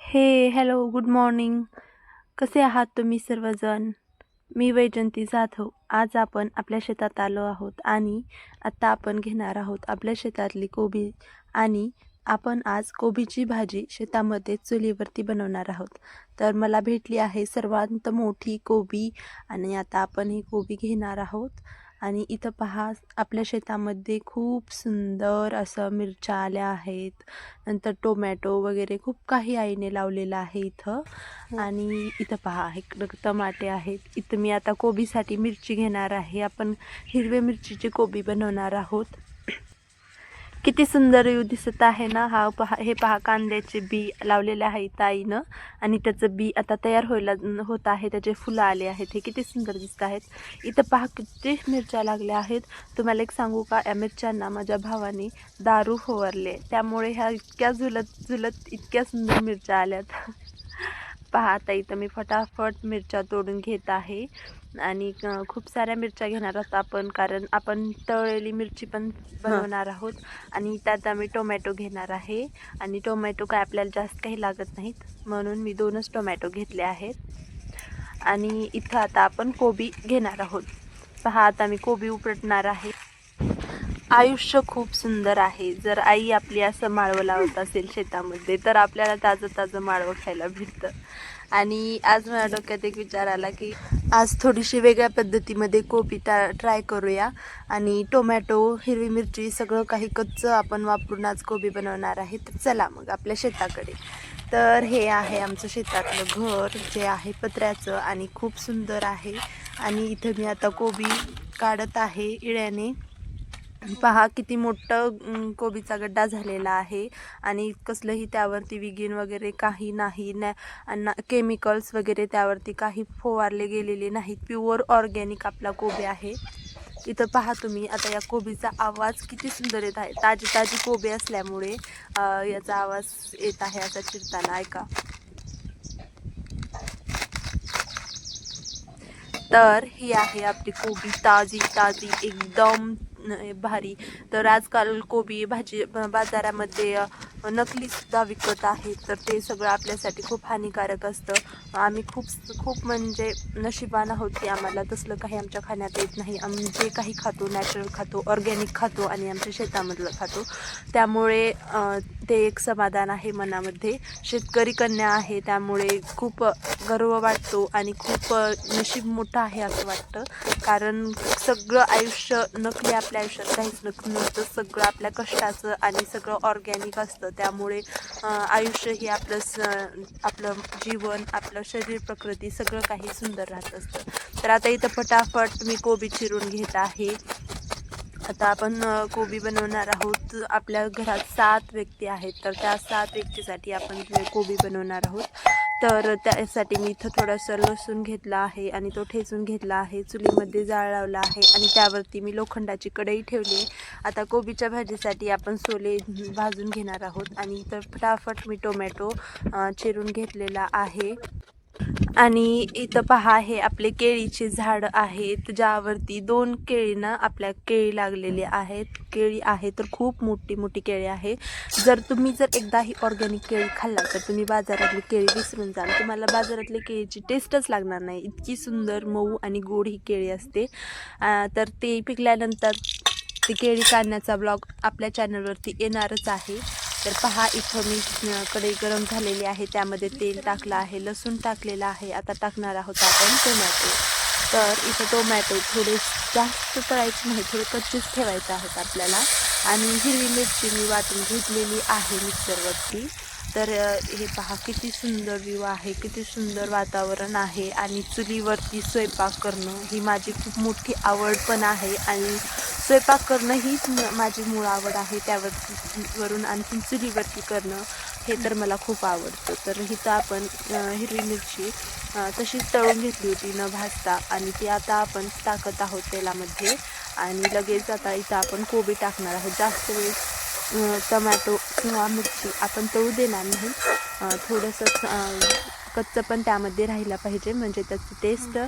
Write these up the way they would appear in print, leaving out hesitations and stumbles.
Hello, good morning. कसे आहात तुम्ही सर्वजण? मी वैजंती जाधव. आज आपण आपल्या शेतात आलो आहोत आणि आता आपण घेणार आहोत आपल्या शेतातली कोबी आणि आपण आज कोबीची भाजी शेतामध्ये चुलीवरती बनवणार आहोत. तर मला भेटली आहे सर्वात मोठी कोबी आणि आता आपण ही कोबी घेणार आहोत. आणि इथं पहा, आपल्या शेतामध्ये खूप सुंदर असं मिरच्या आल्या आहेत. नंतर टोमॅटो वगैरे खूप काही आईने लावलेलं आहे इथं. आणि इथं पहा, इकडं टमाटे आहेत. इथं मी आता कोबीसाठी मिरची घेणार आहे. आपण हिरव्या मिरचीची कोबी बनवणार आहोत. किती सुंदर व्ह्यू दिसत आहे ना. हे पहा, कांद्याचे बी लावलेले आहे ताईनं आणि त्याचं बी आता तयार होत आहे. त्याचे फुलं आले आहेत. हे किती सुंदर दिसत आहेत. इथं पहा किती मिरच्या लागल्या आहेत. तुम्हाला एक सांगू का, या मिरच्यांना माझ्या भावाने दारू फवारले, त्यामुळे ह्या इतक्या झुलत इतक्या सुंदर मिरच्या आल्यात. पहा, आता इथं मी फटाफट मिरच्या तोडून घेत आहे आणि खूप साऱ्या मिरच्या घेणार आहोत आपण, कारण आपण तळलेली मिरची पण बनवणार आहोत. आणि त्यात आम्ही टोमॅटो घेणार आहे आणि टोमॅटो काय आपल्याला जास्त काही लागत नाहीत, म्हणून मी 2च टोमॅटो घेतले आहेत. आणि इथं आता आपण कोबी घेणार आहोत. पहा, आता मी कोबी उपटणार आहे. आयुष्य खूप सुंदर आहे. जर आई आपली असं माळवं लावत असेल शेतामध्ये, तर आपल्याला ताजं ताजं माळवं खायला भेटतं. आणि आज माझ्या डोक्यात एक विचार आला की आज थोडीशी वेगळ्या पद्धतीमध्ये कोबी ट्राय करूया. आणि टोमॅटो, हिरवी मिरची सगळं काही कच्चं आपण वापरून आज कोबी बनवणार आहे. तर चला मग आपल्या शेताकडे. तर हे आहे आमचं शेतातलं घर, जे आहे पत्र्याचं आणि खूप सुंदर आहे. आणि इथं मी आता कोबी काढत आहे इळ्याने. पहा किती मोठं कोबीचा गड्डा झालेला आहे आणि कसलंही त्यावरती विगीन वगैरे काही नाही, केमिकल्स वगैरे त्यावरती काही फवारले गेलेले नाहीत. प्युअर ऑर्गॅनिक आपला कोबी आहे. इथं पहा तुम्ही, आता या कोबीचा आवाज किती सुंदर येत आहे. ताजी ताजी कोबी असल्यामुळे याचा आवाज येत आहे असा चिरताना, ऐका. तर ही आहे आपली कोबी, ताजी ताजी एकदम भारी. तर आजकाल कोबी भाजी बाजारामध्ये नकली सुद्धा विकत आहेत, तर ते सगळं आपल्यासाठी खूप हानिकारक असतं. आम्ही खूप खूप म्हणजे नशिबान आहोत की आम्हाला तसलं काही आमच्या खाण्यात येत नाही. आम्ही जे काही खातो नॅचरल खातो, ऑर्गॅनिक खातो आणि आमच्या शेतामधलं खातो, त्यामुळे ते एक समाधान आहे मनामध्ये. शेतकरी कन्या आहे, त्यामुळे खूप गर्व वाटतो आणि खूप नशीब मोठं आहे असं वाटतं. कारण सगळं आयुष्य नकली, आपल्या आयुष्यात काहीच नसतं. सगळं आपल्या कष्टाचं आणि सगळं ऑर्गॅनिक असतं. त्यामुळे आयुष्य हे आपलं जीवन, आपलं शरीर, प्रकृती सगळं काही सुंदर राहत असतं. तर आता इथं फटाफट मी कोबी चिरून घेत आहे. आता आपण कोबी बनवणार आहोत. आपल्या घरात 7 व्यक्ती आहेत, तर त्या 7 व्यक्तीसाठी आपण कोबी बनवणार आहोत. तर त्यासाठी मी इथं थोडंसं लसूण घेतला आहे आणि तो ठेचून घेतला आहे. चुलीमध्ये जाळ लावला आहे आणि त्यावरती मी लोखंडाची कढई ठेवली. आता कोबीच्या भाजीसाठी आपण सोले भाजून घेणार आहोत. आणि इथं फटाफट मी टोमॅटो चिरून घेतलेला आहे. आणि इथं पहा, हे आपले केळीचे झाड आहेत, ज्यावरती 2 केळींना आपल्या केळी लागलेली आहेत. केळी आहे तर खूप मोठी मोठी केळी आहे. तुम्ही जर एकदाही ऑर्गॅनिक केळी खाल्ला, तर तुम्ही बाजारातली केळी विसरून जाल. तुम्हाला बाजारातली केळीची टेस्टच लागणार नाही. इतकी सुंदर, मऊ आणि गोड ही केळी असते. तर ते पिकल्यानंतर ती केळी काढण्याचा ब्लॉग आपल्या चॅनलवरती येणारच आहे. तर पहा, इथं मी कढई गरम झालेली आहे, त्यामध्ये तेल टाकलं आहे, लसूण टाकलेला आहे. आता टाकणार आहोत आपण टोमॅटो. तर इथं टोमॅटो थोडे जास्त तळायचे नाही, थोडे कच्चेच ठेवायचे आहेत आपल्याला. आणि हिरवी मिरची मी वाटून घेतलेली आहे मिक्सरवरती. तर हे पहा किती सुंदर व्ह्यू आहे, किती सुंदर वातावरण आहे. आणि चुलीवरती स्वयंपाक करणं ही माझी खूप मोठी आवड पण आहे. आणि स्वयंपाक करणं हीच माझी मूळ आवड आहे. वरून आणखीन चुलीवरती करणं हे तर मला खूप आवडतं. तर इथं आपण हिरवी मिरची तशीच तळून घेतली होती न भाजता, आणि ती आता आपण टाकत आहोत तेलामध्ये. आणि लगेच आता इथं आपण कोबी टाकणार आहोत. जास्त वेळ टमॅटो किंवा मिरची आपण तळू देणार नाही. थोडंसं कच्चं पण त्यामध्ये राहिला पाहिजे, म्हणजे त्याची टेस्ट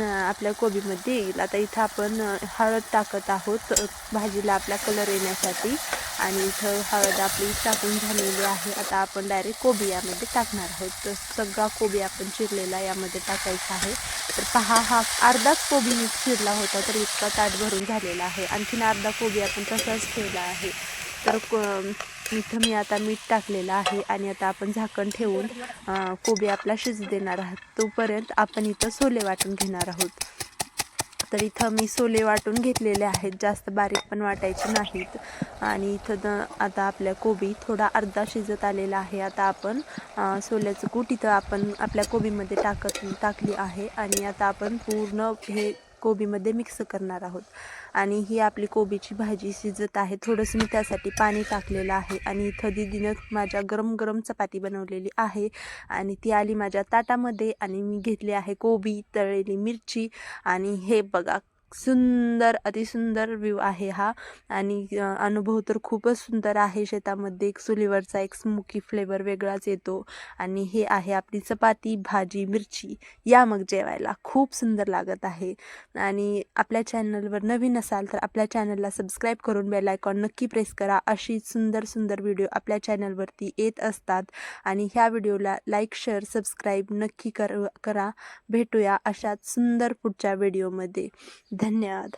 आपल्या कोबीमध्ये येईल. आता इथं आपण हळद टाकत आहोत भाजीला आपला कलर येण्यासाठी, आणि इथं हळद आपली टाकून झालेली आहे. आता आपण डायरेक्ट कोबी यामध्ये टाकणार आहोत. तर सगळा कोबी आपण चिरलेला यामध्ये टाकायचा आहे. तर पहा, हा अर्धाच कोबी मी चिरला होता तर इतका ताट भरून झालेला आहे. आणखीन अर्धा कोबी आपण तसाच ठेवला आहे. तर इथं मी आता मीठ टाकलेलं आहे, आणि आता आपण झाकण ठेवून कोबी आपला शिजू देणार आहोत. तोपर्यंत आपण इथं सोले वाटून घेणार आहोत. तर इथं मी सोले वाटून घेतलेले आहेत, जास्त बारीक पण वाटायचे नाहीत. आणि इथं आता आपल्या कोबी थोडा अर्धा शिजत आलेला आहे. आता आपण सोल्याचं कूट इथं आपण आपल्या कोबीमध्ये टाकली आहे, आणि आता आपण पूर्ण हे कोबीमध्ये मिक्स करणार आहोत. आणि ही आपली कोबीची भाजी शिजत आहे. थोडंसं मी त्यासाठी पाणी टाकलेलं आहे. आणि इथं दीदीनं माझ्या गरम गरम चपाती बनवलेली आहे, आणि ती आली माझ्या ताटामध्ये, आणि मी घेतली आहे कोबी, तळलेली मिरची, आणि हे बघा सुंदर, अतिसुंदर व्ह्यू आहे हा. आणि अनुभव तर खूपच सुंदर आहे. शेतामध्ये एक चुलीवरचा एक स्मोकी फ्लेवर वेगळाच येतो. आणि हे आहे आपली चपाती, भाजी, मिरची. या मग जेवायला, खूप सुंदर लागत आहे. आणि आपल्या चॅनलवर नवीन असाल तर आपल्या चॅनलला सबस्क्राईब करून बेल आयकॉन नक्की प्रेस करा. अशी सुंदर सुंदर व्हिडिओ आपल्या चॅनलवरती येत असतात. आणि ह्या व्हिडिओला लाईक, शेअर, सबस्क्राईब नक्की करा. भेटूया अशाच सुंदर पुढच्या व्हिडिओमध्ये. धन्यवाद.